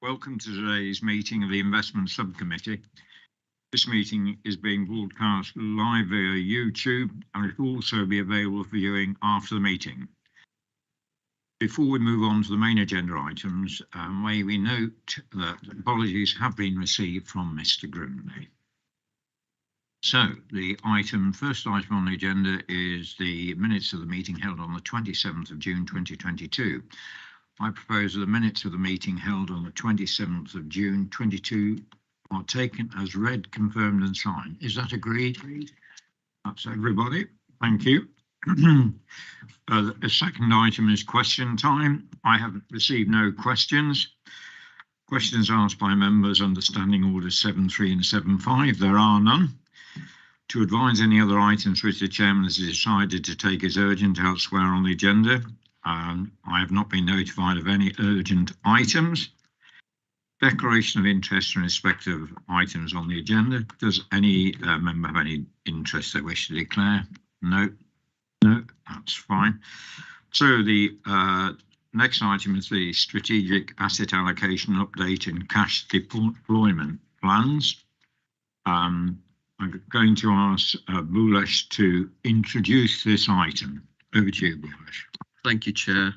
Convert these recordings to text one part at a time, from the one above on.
Welcome to today's meeting of the Investment Subcommittee. This meeting is being broadcast live via YouTube and it will also be available for viewing after the meeting. Before we move on to the main agenda items, may we note that apologies have been received from Mr. Grimley. So the first item on the agenda is the minutes of the meeting held on the 27th of June 2022. I propose that the minutes of the meeting held on the 27th of June 22 are taken as read, confirmed and signed. Is that agreed? That's everybody. Thank you. The second item is question time. I have received no questions. Questions asked by members under Standing Orders 7.3 and 7.5. There are none. To advise any other items which the Chairman has decided to take as urgent elsewhere on the agenda, I have not been notified of any urgent items. Declaration of interest in respect of items on the agenda. Does any member have any interest they wish to declare? No, that's fine. So the next item is the strategic asset allocation update and cash deployment plans. I'm going to ask Bhulesh to introduce this item. Over to you, Bhulesh. Thank you, Chair.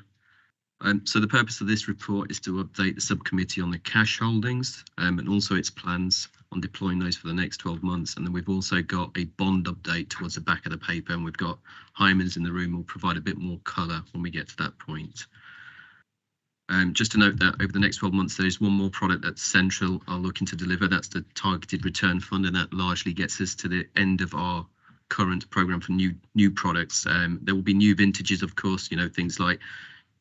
So the purpose of this report is to update the subcommittee on the cash holdings and also its plans on deploying those for the next 12 months. And then we've also got a bond update towards the back of the paper, and we've got Hymans in the room who will provide a bit more colour when we get to that point. Just to note that over the next 12 months, there is one more product that Central are looking to deliver. That's the Targeted Return Fund, and that largely gets us to the end of our current program for new products. There will be new vintages, of course, things like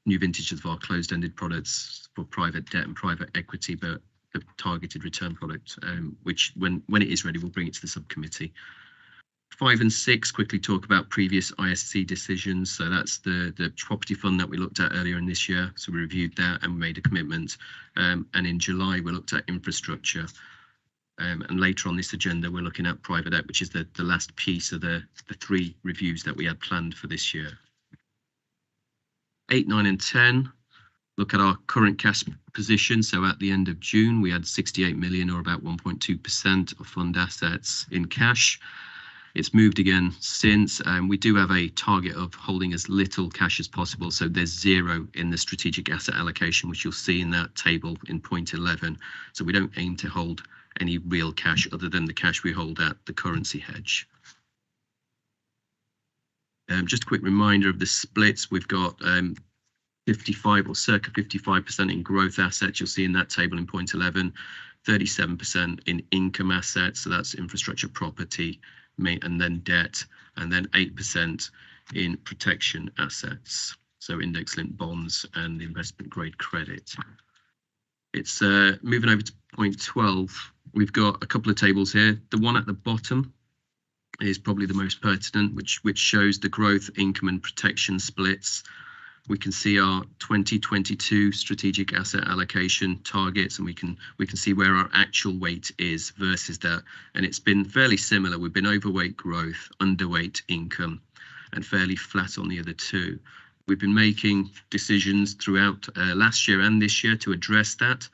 new vintages of our closed-ended products for private debt and private equity, but the targeted return product, which when it is ready, we'll bring it to the subcommittee. 5 and 6 quickly talk about previous ISC decisions. So that's the property fund that we looked at earlier in this year. So we reviewed that and made a commitment. And in July, we looked at infrastructure. And later on this agenda, we're looking at private debt, which is the last piece of the 3 reviews that we had planned for this year. 8, 9 and 10 look at our current cash position. So at the end of June, we had 68 million, or about 1.2% of fund assets in cash. It's moved again since. We do have a target of holding as little cash as possible. So there's 0 in the strategic asset allocation, which you'll see in that table in point 11. So we don't aim to hold any real cash other than the cash we hold at the currency hedge. Just a quick reminder of the splits. We've got 55 or circa 55% in growth assets. You'll see in that table in point 11, 37% in income assets. So that's infrastructure, property, and then debt, and then 8% in protection assets. So index-linked bonds and investment grade credit. It's moving over to point 12. We've got a couple of tables here. The one at the bottom is probably the most pertinent, which shows the growth, income and protection splits. We can see our 2022 strategic asset allocation targets, and we can see where our actual weight is versus that. And it's been fairly similar. We've been overweight growth, underweight income, and fairly flat on the other 2. We've been making decisions throughout last year and this year to address that.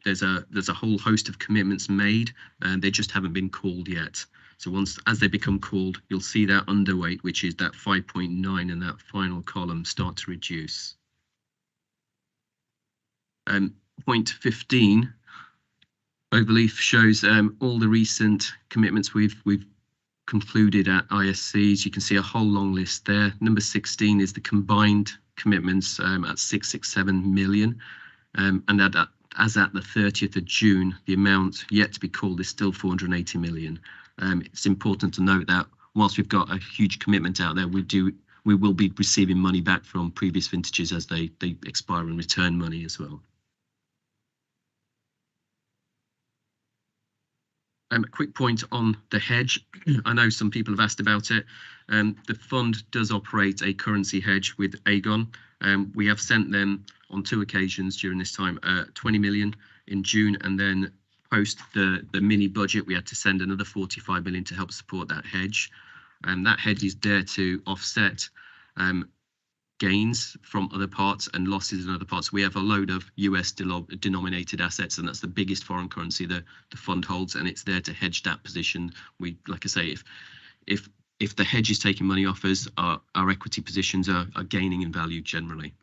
There's a whole host of commitments made, and they just haven't been called yet. So as they become called, you'll see that underweight, which is that 5.9 in that final column, start to reduce. Point 15, overleaf shows all the recent commitments we've concluded at ISCs. You can see a whole long list there. Number 16 is the combined commitments at 667 million. And as at the 30th of June, the amount yet to be called is still 480 million. It's important to note that whilst we've got a huge commitment out there, we will be receiving money back from previous vintages as they expire and return money as well. A quick point on the hedge. I know some people have asked about it. The fund does operate a currency hedge with Aegon. We have sent them on 2 occasions during this time 20 million in June, and then post the mini budget we had to send another 45 million to help support that hedge. And that hedge is there to offset gains from other parts and losses in other parts. We have a load of US denominated assets, and that's the biggest foreign currency the fund holds, and it's there to hedge that position. We, like I say, if the hedge is taking money off us, our equity positions are gaining in value generally.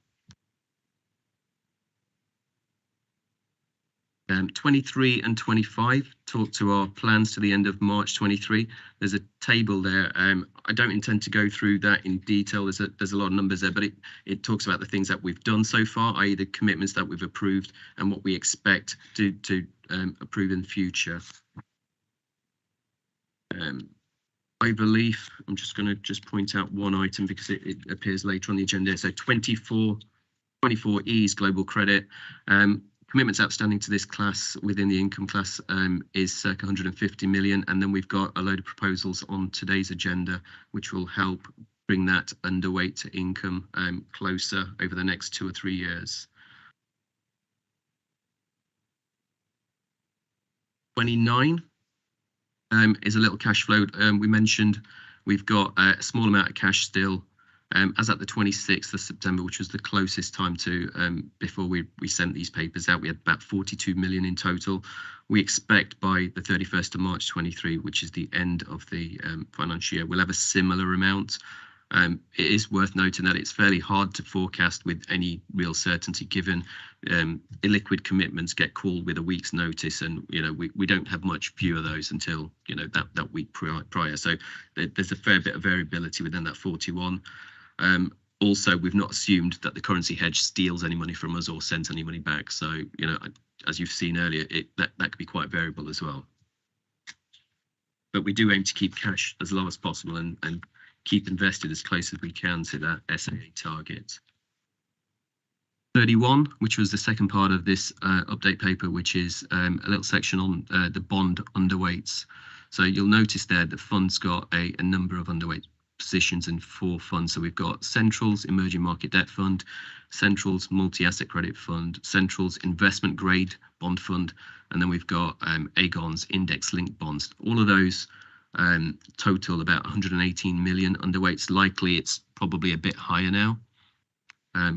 23 and 25 talk to our plans to the end of March 23. There's a table there. I don't intend to go through that in detail. There's a lot of numbers there, but it talks about the things that we've done so far, i.e. the commitments that we've approved and what we expect to approve in the future. I believe I'm just going to point out one item because it appears later on the agenda. So 24E is global credit. Commitments outstanding to this class within the income class is circa 150 million, and then we've got a load of proposals on today's agenda which will help bring that underweight to income closer over the next 2 or 3 years. 29 is a little cash flow. We mentioned we've got a small amount of cash still. As at the 26th of September, which was the closest time to before we sent these papers out, we had about 42 million in total. We expect by the 31st of March 23, which is the end of the financial year, we'll have a similar amount. It is worth noting that it's fairly hard to forecast with any real certainty, given illiquid commitments get called with a week's notice, and we don't have much view of those until that week prior. So there's a fair bit of variability within that 41. Also, we've not assumed that the currency hedge steals any money from us or sends any money back. So, as you've seen earlier, that could be quite variable as well. But we do aim to keep cash as low as possible and keep invested as close as we can to that SAA target. 31, which was the second part of this update paper, which is a little section on the bond underweights. So you'll notice there the fund's got a number of underweight positions in 4 funds. So we've got Central's Emerging Market Debt Fund, Central's Multi-Asset Credit Fund, Central's Investment Grade Bond Fund, and then we've got Aegon's Index Linked Bonds. All of those total about 118 million underweights. Likely it's probably a bit higher now,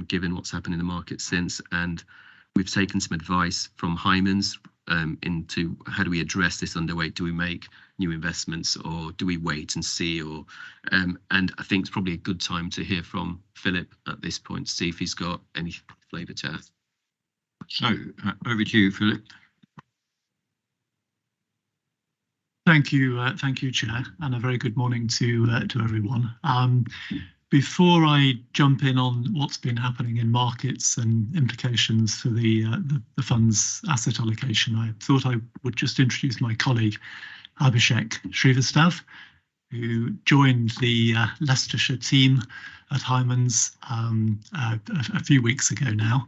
given what's happened in the market since. And we've taken some advice from Hyman's into how do we address this underweight? Do we make new investments, or do we wait and see? And I think it's probably a good time to hear from Philip at this point to see if he's got any flavour to add. So over to you, Philip. Thank you, Chair, and a very good morning to everyone. Before I jump in on what's been happening in markets and implications for the fund's asset allocation, I thought I would just introduce my colleague, Abhishek Srivastav, who joined the Leicestershire team at Hyman's a few weeks ago now,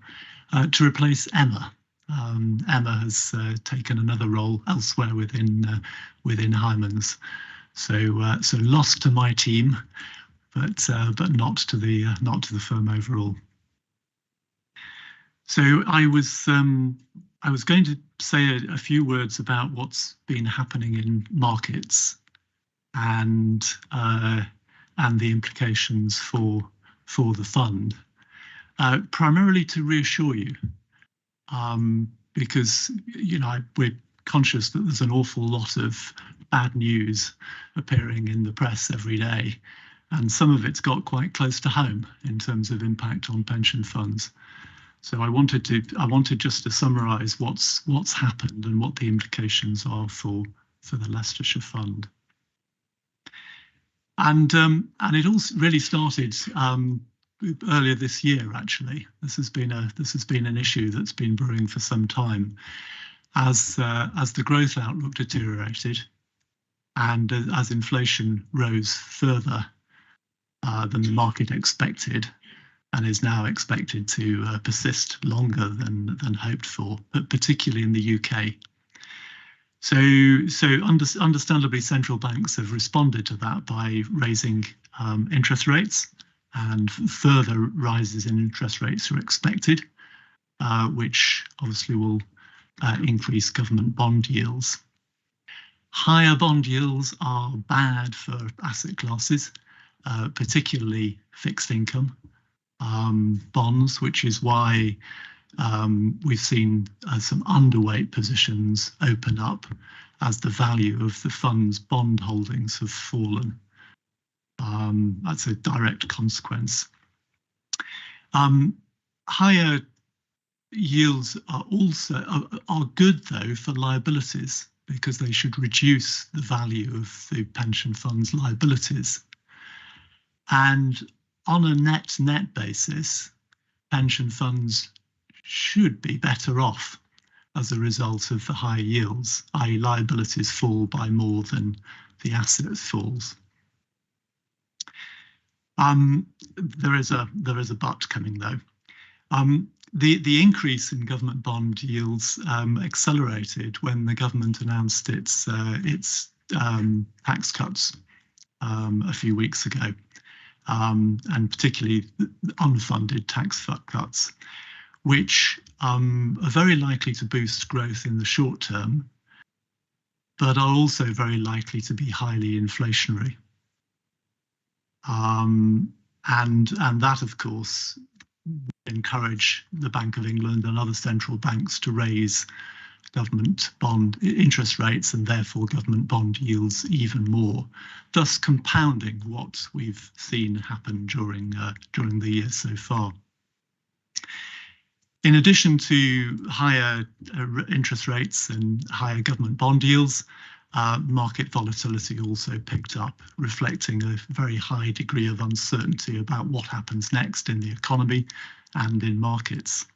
to replace Emma. Emma has taken another role elsewhere within Hyman's, so lost to my team, but not to the firm overall. So I was going to say a few words about what's been happening in markets and the implications for the fund, primarily to reassure you, because we're conscious that there's an awful lot of bad news appearing in the press every day, and some of it's got quite close to home in terms of impact on pension funds. So I wanted just to summarise what's happened and what the implications are for the Leicestershire Fund. And it all really started earlier this year. Actually, this has been an issue that's been brewing for some time, as the growth outlook deteriorated, and as inflation rose further than the market expected, and is now expected to persist longer than hoped for, but particularly in the UK. So understandably, central banks have responded to that by raising interest rates, and further rises in interest rates are expected, which obviously will increase government bond yields. Higher bond yields are bad for asset classes, particularly fixed income, bonds, which is why we've seen some underweight positions open up as the value of the fund's bond holdings have fallen. That's a direct consequence. Higher yields are also are good though for liabilities, because they should reduce the value of the pension fund's liabilities. And on a net basis, pension funds should be better off as a result of the high yields, i.e. liabilities fall by more than the assets falls. There is a but coming though. The increase in government bond yields accelerated when the government announced its tax cuts a few weeks ago, and particularly unfunded tax cuts, which are very likely to boost growth in the short term, but are also very likely to be highly inflationary. And that, of course, encourage the Bank of England and other central banks to raise government bond interest rates and therefore government bond yields even more, thus compounding what we've seen happen during the year so far. In addition to higher interest rates and higher government bond yields, market volatility also picked up, reflecting a very high degree of uncertainty about what happens next in the economy and in markets.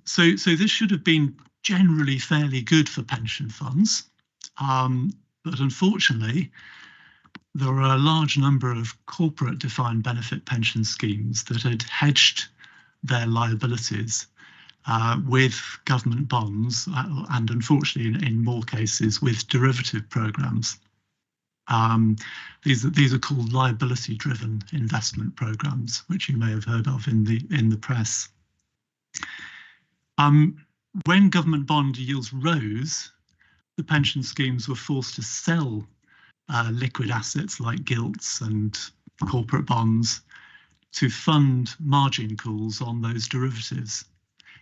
So this should have been generally fairly good for pension funds, but unfortunately, there are a large number of corporate defined benefit pension schemes that had hedged their liabilities with government bonds, and unfortunately in more cases with derivative programs. These are called liability driven investment programs, which you may have heard of in the press. When government bond yields rose, the pension schemes were forced to sell liquid assets like gilts and corporate bonds to fund margin calls on those derivatives,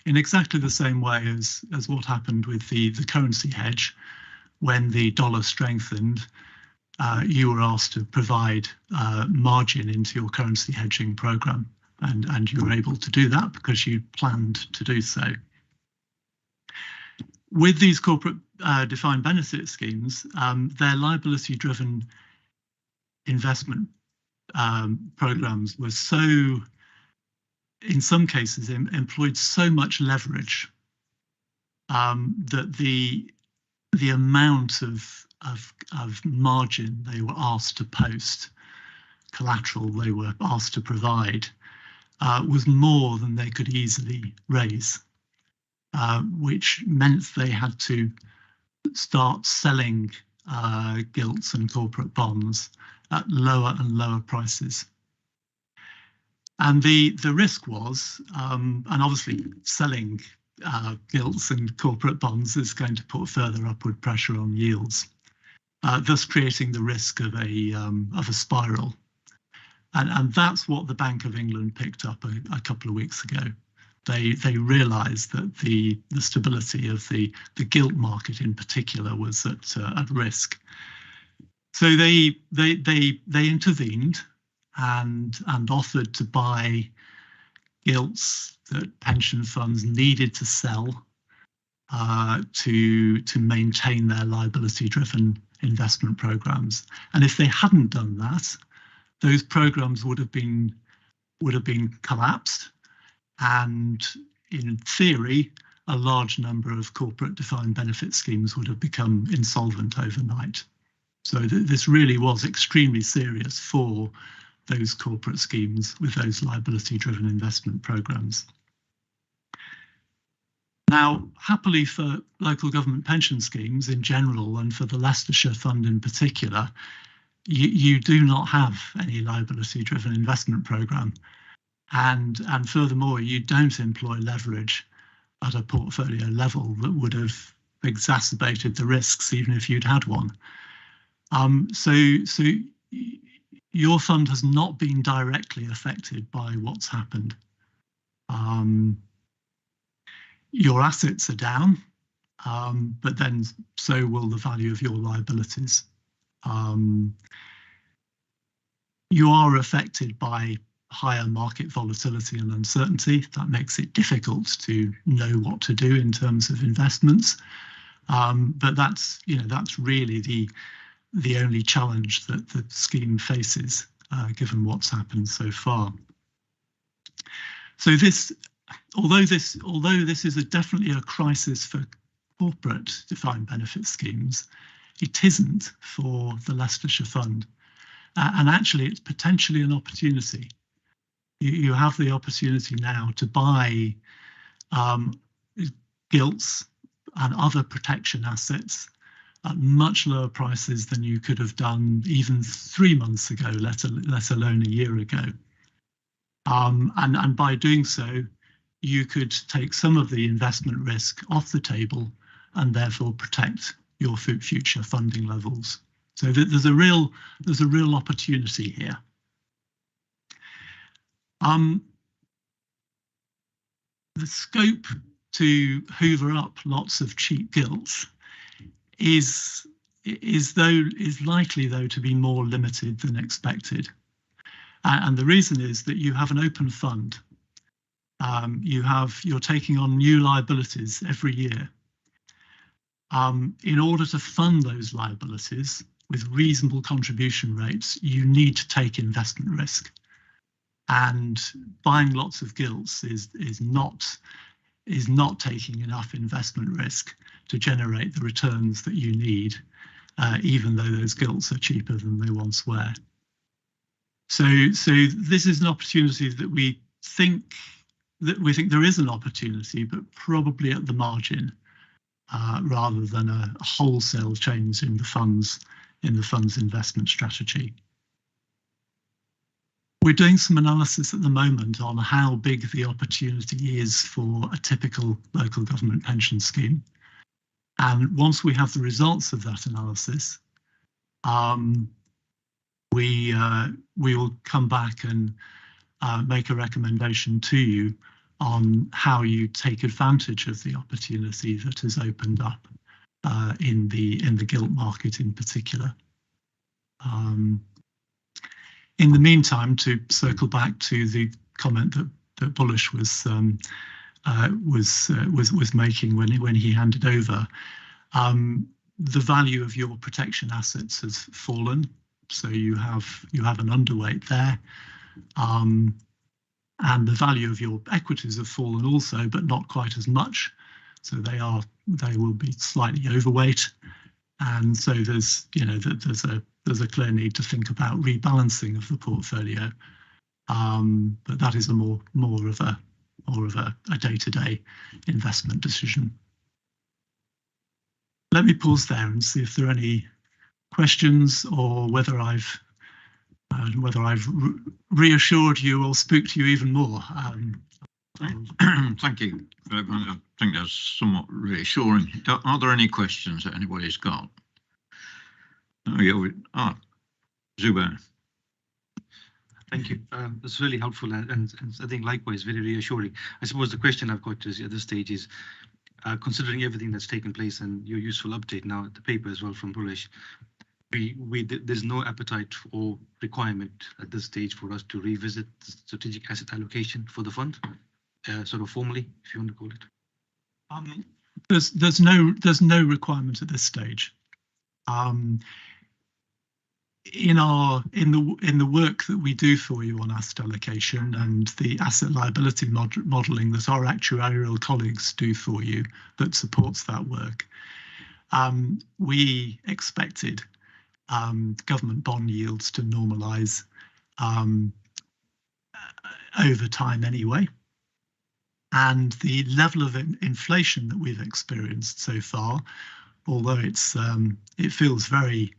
in exactly the same way as what happened with the currency hedge. When the dollar strengthened, you were asked to provide margin into your currency hedging program, and you were able to do that because you planned to do so. With these corporate defined benefit schemes, their liability-driven investment programs were so, in some cases, employed so much leverage that the amount of margin they were asked to post, collateral they were asked to provide, was more than they could easily raise, which meant they had to start selling gilts and corporate bonds at lower and lower prices. And the risk was, and obviously selling gilts and corporate bonds is going to put further upward pressure on yields, thus creating the risk of a spiral. And that's what the Bank of England picked up a couple of weeks ago. They realised that the stability of the gilt market in particular was at risk. So they intervened and offered to buy gilts that pension funds needed to sell to maintain their liability-driven investment programs. And if they hadn't done that, those programs would have been collapsed, and in theory, a large number of corporate defined benefit schemes would have become insolvent overnight. So this really was extremely serious for those corporate schemes with those liability-driven investment programs. Now, happily for local government pension schemes in general, and for the Leicestershire Fund in particular, you do not have any liability-driven investment program. And furthermore, you don't employ leverage at a portfolio level that would have exacerbated the risks even if you'd had one. So your fund has not been directly affected by what's happened. Your assets are down, but then so will the value of your liabilities. You are affected by higher market volatility and uncertainty. That makes it difficult to know what to do in terms of investments. But that's really the only challenge that the scheme faces, given what's happened so far. So although this is definitely a crisis for corporate defined benefit schemes, it isn't for the Leicestershire Fund. And actually, it's potentially an opportunity. You have the opportunity now to buy gilts and other protection assets at much lower prices than you could have done even 3 months ago, let alone a year ago. And by doing so, you could take some of the investment risk off the table and therefore protect your future funding levels. So there's a real opportunity here. The scope to hoover up lots of cheap gilts is likely though to be more limited than expected. And the reason is that you have an open fund. You're taking on new liabilities every year. In order to fund those liabilities with reasonable contribution rates, you need to take investment risk. And buying lots of gilts is not taking enough investment risk to generate the returns that you need, even though those gilts are cheaper than they once were. So this is an opportunity that we think there is an opportunity, but probably at the margin, rather than a wholesale change in the fund's investment strategy. We're doing some analysis at the moment on how big the opportunity is for a typical local government pension scheme. And once we have the results of that analysis, we will come back and make a recommendation to you on how you take advantage of the opportunity that has opened up in the gilt market in particular. In the meantime, to circle back to the comment that Bullish was making when he handed over, the value of your protection assets has fallen, so you have an underweight there, and the value of your equities have fallen also, but not quite as much. So they will be slightly overweight, and so there's a clear need to think about rebalancing of the portfolio, but that is a more of a day-to-day investment decision. Let me pause there and see if there are any questions, or whether I've reassured you or spooked you even more. Thank you. I think that's somewhat reassuring. Are there any questions that anybody's got? Zubair. Thank you. It's really helpful, and I think likewise very reassuring. I suppose the question I've got is at this stage is, considering everything that's taken place and your useful update now at the paper as well from Bullish, there's no appetite or requirement at this stage for us to revisit the strategic asset allocation for the fund, sort of formally, if you want to call it. There's no requirement at this stage. In the work that we do for you on asset allocation and the asset liability modelling that our actuarial colleagues do for you that supports that work, we expected government bond yields to normalise over time anyway, and the level of inflation that we've experienced so far, although it feels very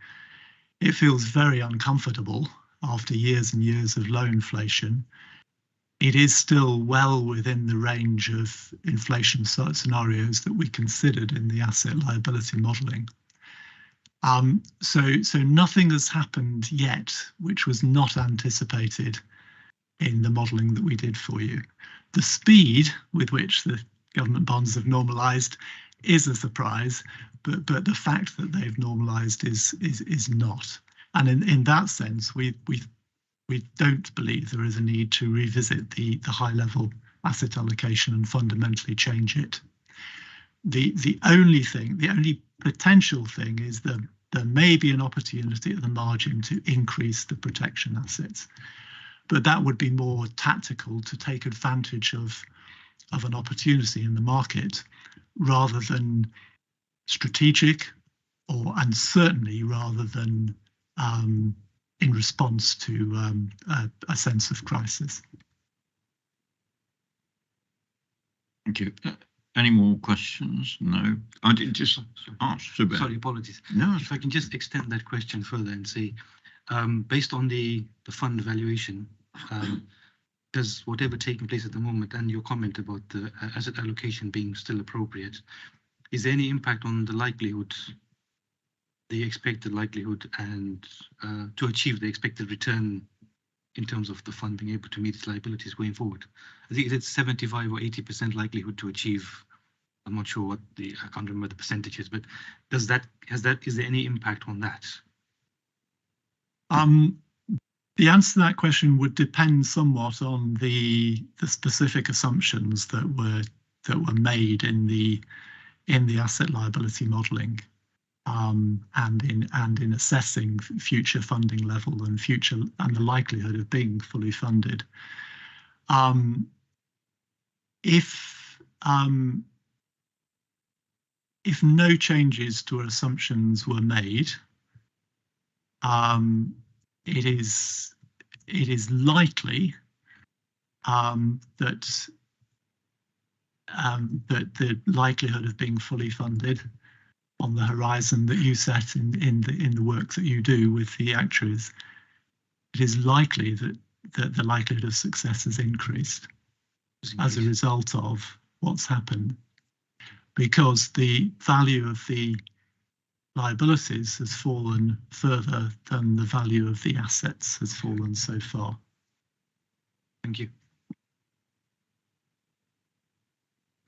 uncomfortable after years and years of low inflation, it is still well within the range of inflation scenarios that we considered in the asset liability modelling. So nothing has happened yet, which was not anticipated in the modelling that we did for you. The speed with which the government bonds have normalised is a surprise, but the fact that they've normalised is not. And in that sense, we don't believe there is a need to revisit the high level asset allocation and fundamentally change it. The only potential thing is that there may be an opportunity at the margin to increase the protection assets, but that would be more tactical to take advantage of an opportunity in the market rather than strategic, and certainly rather than in response to a sense of crisis. Thank you. Any more questions? No. I did just ask. Sorry, apologies. No. If I can just extend that question further and say, based on the fund valuation, does whatever taking place at the moment and your comment about the asset allocation being still appropriate, is there any impact on the likelihood, the expected likelihood, and to achieve the expected return in terms of the fund being able to meet its liabilities going forward? I think it's 75 or 80% likelihood to achieve. I'm not sure what I can't remember the percentages, but is there any impact on that? The answer to that question would depend somewhat on the specific assumptions that were made in the asset liability modelling, and in assessing future funding level and the likelihood of being fully funded. If no changes to our assumptions were made, it is likely that the likelihood of being fully funded on the horizon that you set in the work that you do with the actuaries, it is likely that the likelihood of success has increased as a result of what's happened, because the value of the liabilities has fallen further than the value of the assets has fallen so far. Thank you.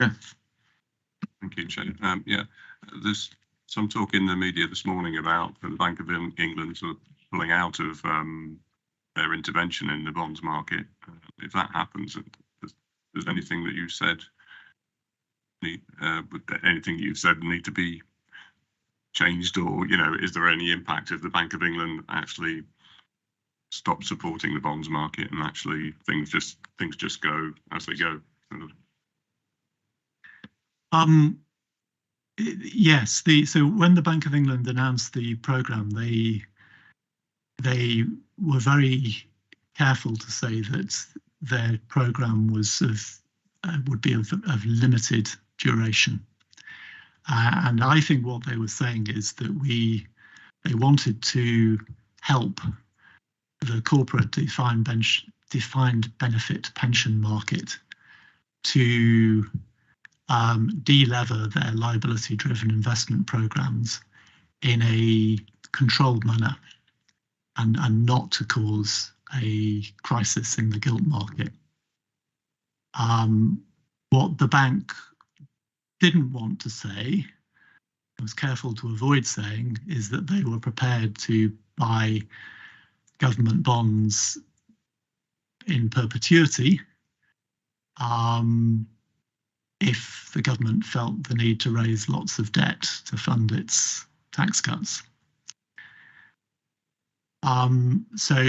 Yeah. Thank you, Chair. Yeah, there's some talk in the media this morning about the Bank of England sort of pulling out of their intervention in the bonds market. If that happens, does anything that you said need to be changed, or is there any impact if the Bank of England actually stop supporting the bonds market and actually things just go as they go? Yes. So when the Bank of England announced the programme, they were very careful to say that their programme was would be of limited duration. And I think what they were saying is that they wanted to help the corporate defined benefit pension market to de-lever their liability-driven investment programs in a controlled manner, and not to cause a crisis in the gilt market. What the bank didn't want to say, was careful to avoid saying, is that they were prepared to buy government bonds in perpetuity if the government felt the need to raise lots of debt to fund its tax cuts. So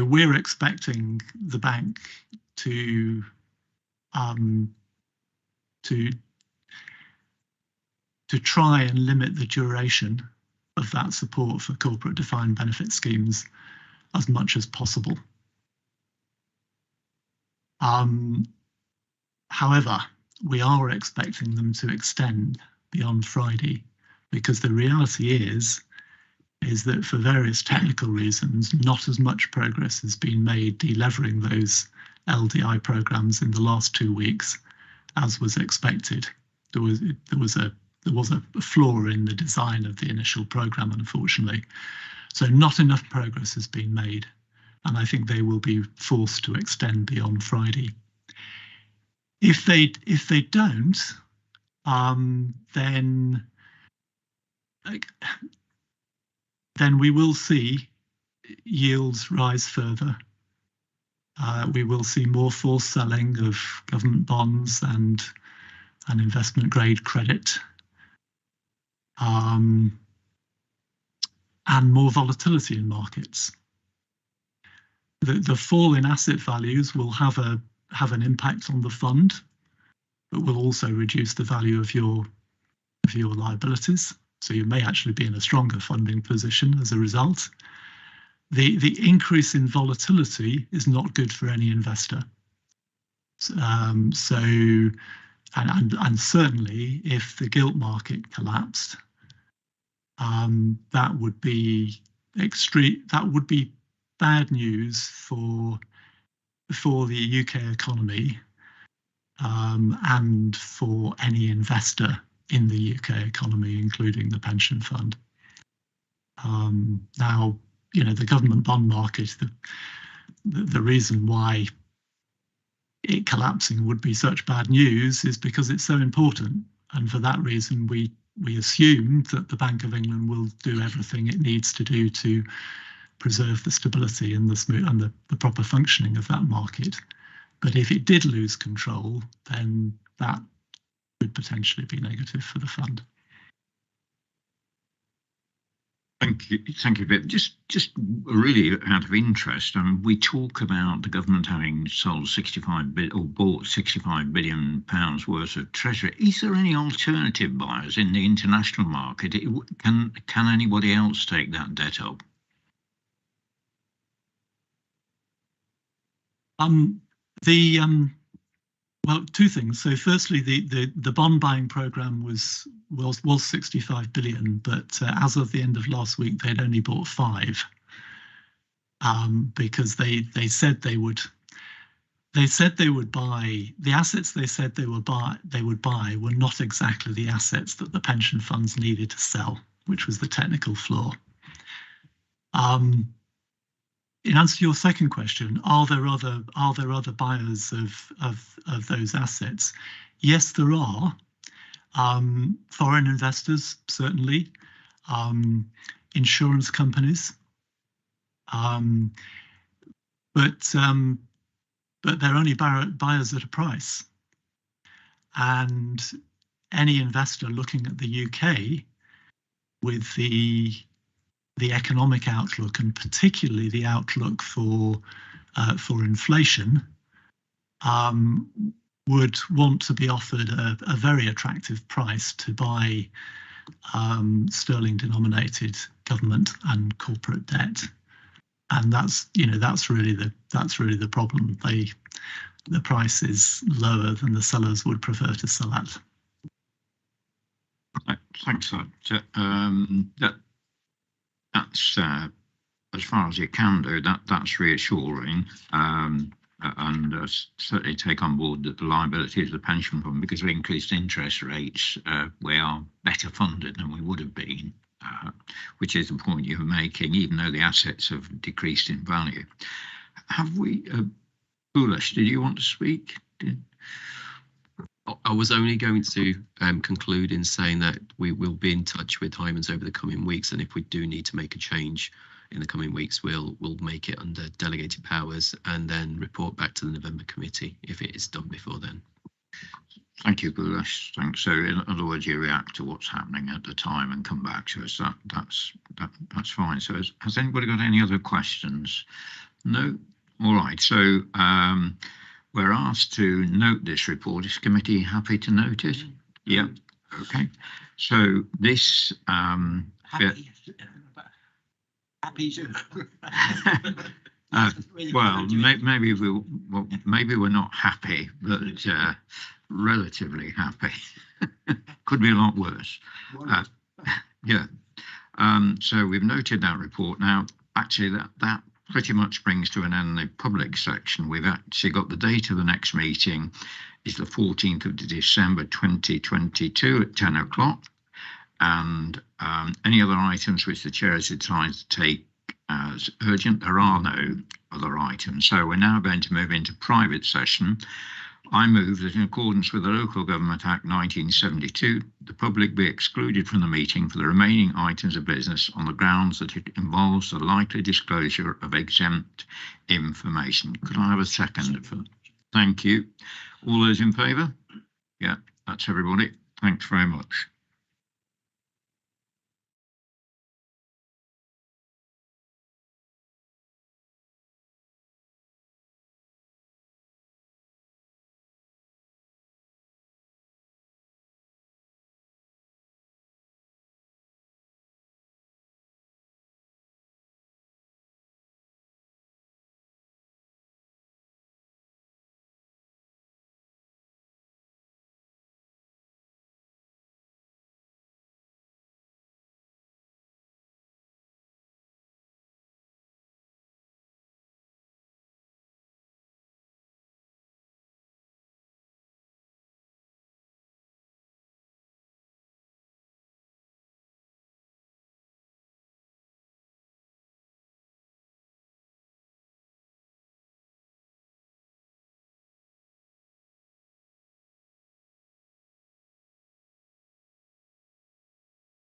we're expecting the bank to try and limit the duration of that support for corporate defined benefit schemes as much as possible. However, we are expecting them to extend beyond Friday, because the reality is that for various technical reasons, not as much progress has been made delevering those LDI programs in the last 2 weeks as was expected. There was a a flaw in the design of the initial programme, unfortunately. So not enough progress has been made, and I think they will be forced to extend beyond Friday. If they don't, then we will see yields rise further. We will see more forced selling of government bonds and investment grade credit, and more volatility in markets. The fall in asset values will have an impact on the fund, but will also reduce the value of your liabilities. So you may actually be in a stronger funding position as a result. The increase in volatility is not good for any investor. And certainly if the gilt market collapsed, that would be extreme. That would be bad news for the UK economy, and for any investor in the UK economy, including the pension fund. Now, you know, the government bond market, the reason why it collapsing would be such bad news is because it's so important, and for that reason we assume that the Bank of England will do everything it needs to do to preserve the stability and the proper functioning of that market. But if it did lose control, then that could potentially be negative for the fund. Thank you, Viv. Just really out of interest, we talk about the government having sold bought 65 billion pounds worth of treasury. Is there any alternative buyers in the international market? Can anybody else take that debt up? Well, two things. So firstly, the bond buying program was 65 billion, but as of the end of last week, they'd only bought 5, because they said they would buy the assets. They said they would buy were not exactly the assets that the pension funds needed to sell, which was the technical flaw. In answer to your second question, are there other buyers of those assets? Yes, there are. Foreign investors, certainly. Insurance companies. But they're only buyers at a price. And any investor looking at the UK with the economic outlook, and particularly the outlook for inflation, would want to be offered a very attractive price to buy sterling-denominated government and corporate debt, and that's really the problem. The price is lower than the sellers would prefer to sell at. Thanks for that. That's as far as you can do. That's reassuring, and certainly take on board that the liability of the pension fund, because of increased interest rates, we are better funded than we would have been, which is the point you were making, even though the assets have decreased in value. Have we, Bullish, did you want to speak? I was only going to conclude in saying that we will be in touch with Hymans over the coming weeks, and if we do need to make a change in the coming weeks, we'll make it under delegated powers and then report back to the November committee if it is done before then. Thank you, Bullish. Thanks. So in other words, you react to what's happening at the time and come back to us. That's fine. So has anybody got any other questions? No? All right. So we're asked to note this report. Is committee happy to note it? Yeah. Okay. So this happy to. Well, maybe we're not happy, but relatively happy. Could be a lot worse. Yeah. So we've noted that report. Now, actually, that pretty much brings to an end the public section. We've actually got the date of the next meeting is the 14th of December 2022 at 10 o'clock. And any other items which the chair has decided to take as urgent, there are no other items. So we're now going to move into private session. I move that in accordance with the Local Government Act 1972, the public be excluded from the meeting for the remaining items of business on the grounds that it involves the likely disclosure of exempt information. Could I have a second? Thank you. All those in favour? Yeah, that's everybody. Thanks very much.